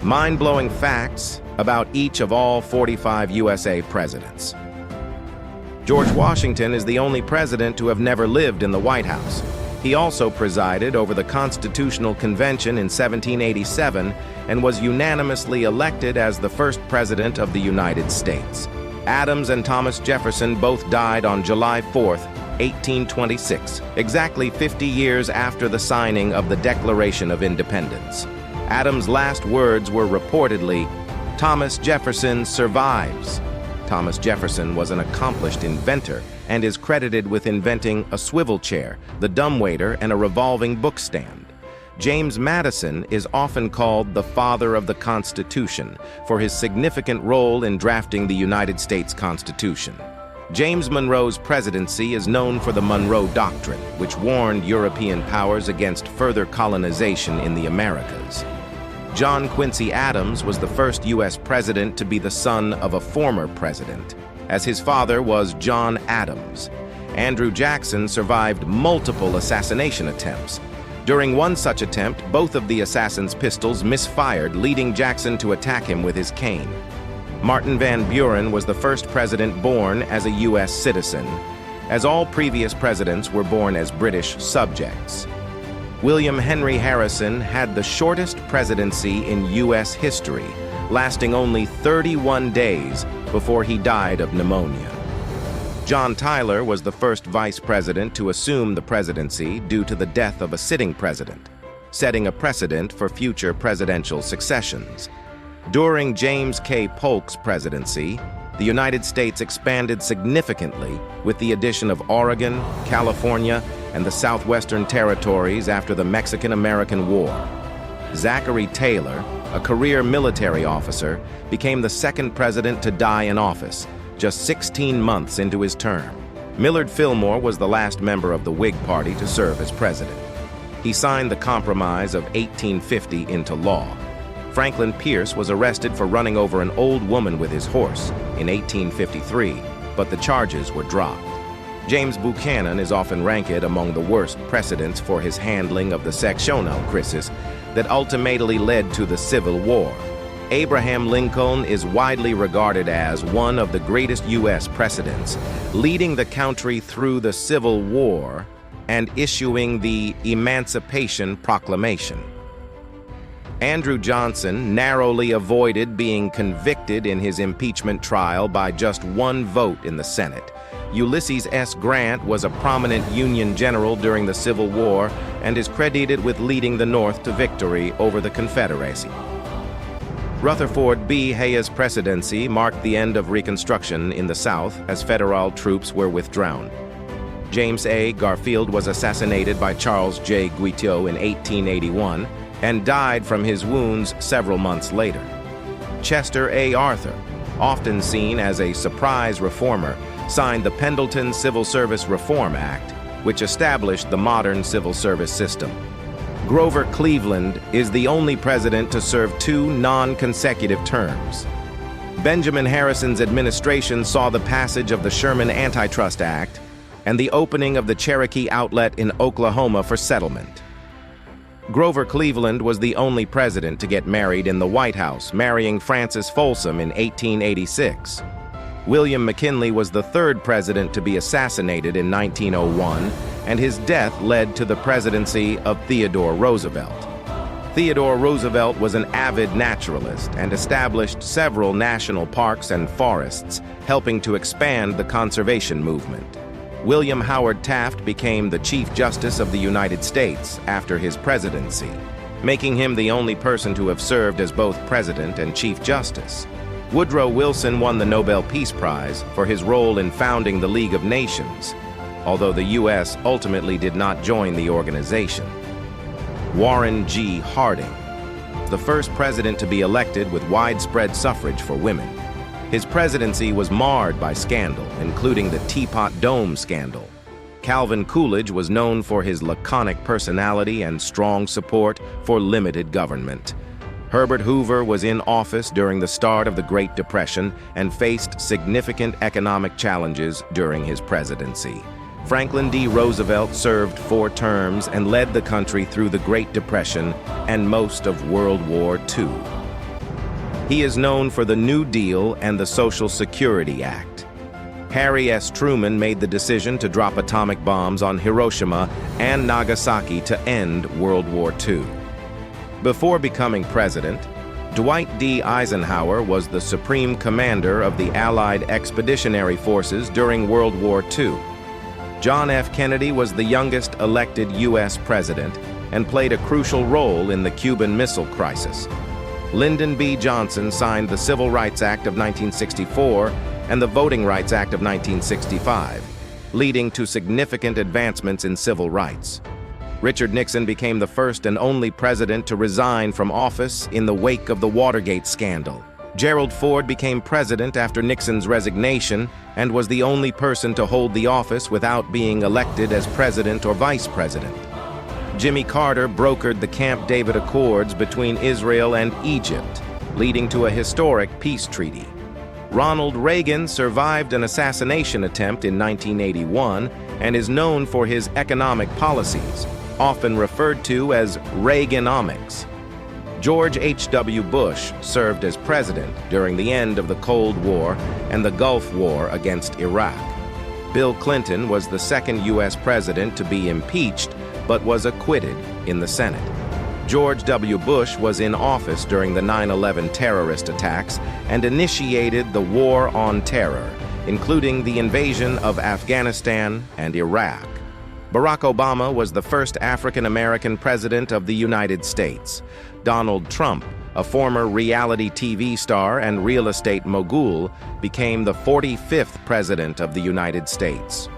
Mind-blowing facts about each of all 45 USA presidents. George Washington is the only president to have never lived in the White House. He also presided over the Constitutional Convention in 1787 and was unanimously elected as the first president of the United States. Adams and Thomas Jefferson both died on July 4, 1826, exactly 50 years after the signing of the Declaration of Independence. Adams' last words were reportedly, "Thomas Jefferson survives." Thomas Jefferson was an accomplished inventor and is credited with inventing a swivel chair, the dumbwaiter, and a revolving book stand. James Madison is often called the father of the Constitution for his significant role in drafting the United States Constitution. James Monroe's presidency is known for the Monroe Doctrine, which warned European powers against further colonization in the Americas. John Quincy Adams was the first U.S. president to be the son of a former president, as his father was John Adams. Andrew Jackson survived multiple assassination attempts. During one such attempt, both of the assassin's pistols misfired, leading Jackson to attack him with his cane. Martin Van Buren was the first president born as a U.S. citizen, as all previous presidents were born as British subjects. William Henry Harrison had the shortest presidency in U.S. history, lasting only 31 days before he died of pneumonia. John Tyler was the first vice president to assume the presidency due to the death of a sitting president, setting a precedent for future presidential successions. During James K. Polk's presidency, the United States expanded significantly with the addition of Oregon, California, and the Southwestern Territories after the Mexican-American War. Zachary Taylor, a career military officer, became the second president to die in office, just 16 months into his term. Millard Fillmore was the last member of the Whig Party to serve as president. He signed the Compromise of 1850 into law. Franklin Pierce was arrested for running over an old woman with his horse in 1853, but the charges were dropped. James Buchanan is often ranked among the worst precedents for his handling of the sectional crisis that ultimately led to the Civil War. Abraham Lincoln is widely regarded as one of the greatest U.S. presidents, leading the country through the Civil War and issuing the Emancipation Proclamation. Andrew Johnson narrowly avoided being convicted in his impeachment trial by just one vote in the Senate. Ulysses S. Grant was a prominent Union general during the Civil War and is credited with leading the North to victory over the Confederacy. Rutherford B. Hayes' presidency marked the end of Reconstruction in the South as federal troops were withdrawn. James A. Garfield was assassinated by Charles J. Guiteau in 1881 and died from his wounds several months later. Chester A. Arthur, often seen as a surprise reformer, signed the Pendleton Civil Service Reform Act, which established the modern civil service system. Grover Cleveland is the only president to serve 2 non-consecutive terms. Benjamin Harrison's administration saw the passage of the Sherman Antitrust Act and the opening of the Cherokee Outlet in Oklahoma for settlement. Grover Cleveland was the only president to get married in the White House, marrying Frances Folsom in 1886. William McKinley was the third president to be assassinated in 1901, and his death led to the presidency of Theodore Roosevelt. Theodore Roosevelt was an avid naturalist and established several national parks and forests, helping to expand the conservation movement. William Howard Taft became the Chief Justice of the United States after his presidency, making him the only person to have served as both President and Chief Justice. Woodrow Wilson won the Nobel Peace Prize for his role in founding the League of Nations, although the U.S. ultimately did not join the organization. Warren G. Harding, the first president to be elected with widespread suffrage for women. His presidency was marred by scandal, including the Teapot Dome scandal. Calvin Coolidge was known for his laconic personality and strong support for limited government. Herbert Hoover was in office during the start of the Great Depression and faced significant economic challenges during his presidency. Franklin D. Roosevelt served 4 terms and led the country through the Great Depression and most of World War II. He is known for the New Deal and the Social Security Act. Harry S. Truman made the decision to drop atomic bombs on Hiroshima and Nagasaki to end World War II. Before becoming president, Dwight D. Eisenhower was the supreme commander of the Allied Expeditionary Forces during World War II. John F. Kennedy was the youngest elected U.S. president and played a crucial role in the Cuban Missile Crisis. Lyndon B. Johnson signed the Civil Rights Act of 1964 and the Voting Rights Act of 1965, leading to significant advancements in civil rights. Richard Nixon became the first and only president to resign from office in the wake of the Watergate scandal. Gerald Ford became president after Nixon's resignation and was the only person to hold the office without being elected as president or vice president. Jimmy Carter brokered the Camp David Accords between Israel and Egypt, leading to a historic peace treaty. Ronald Reagan survived an assassination attempt in 1981 and is known for his economic policies, often referred to as Reaganomics. George H.W. Bush served as president during the end of the Cold War and the Gulf War against Iraq. Bill Clinton was the second U.S. president to be impeached, but was acquitted in the Senate. George W. Bush was in office during the 9/11 terrorist attacks and initiated the War on Terror, including the invasion of Afghanistan and Iraq. Barack Obama was the first African-American president of the United States. Donald Trump, a former reality TV star and real estate mogul, became the 45th president of the United States.